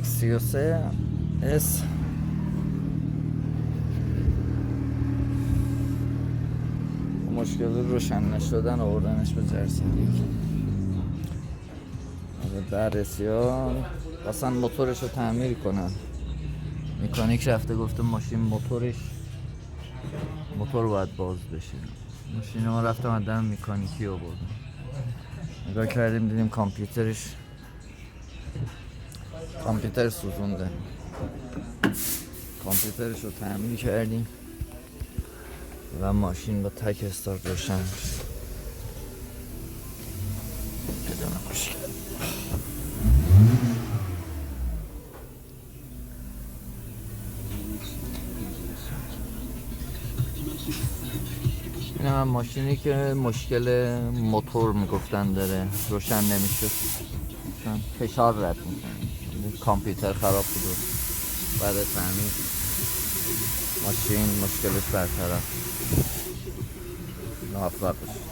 33 اس مشکل روشن نشدن آوردنش به جرسیدگی. بررسی ها اصلا موتورش رو تعمیر کنن. مکانیک رفته گفته ماشین موتور باید باز بشه. ماشین ما رفتم آدم مکانیکی رو بردم، نگاه کردیم دیدیم کامپیوتر سوزونده. کامپیوترش رو تعمیر کردیم و ماشین با تک استارت روشن شد. این هم ماشینی که مشکل موتور میگفتن داره، روشن نمیشه چون فشار رد میکنه. کامپیوتر خراب بود و بعد تعمیر ماشین مشکلش برطرف. موفق باشید.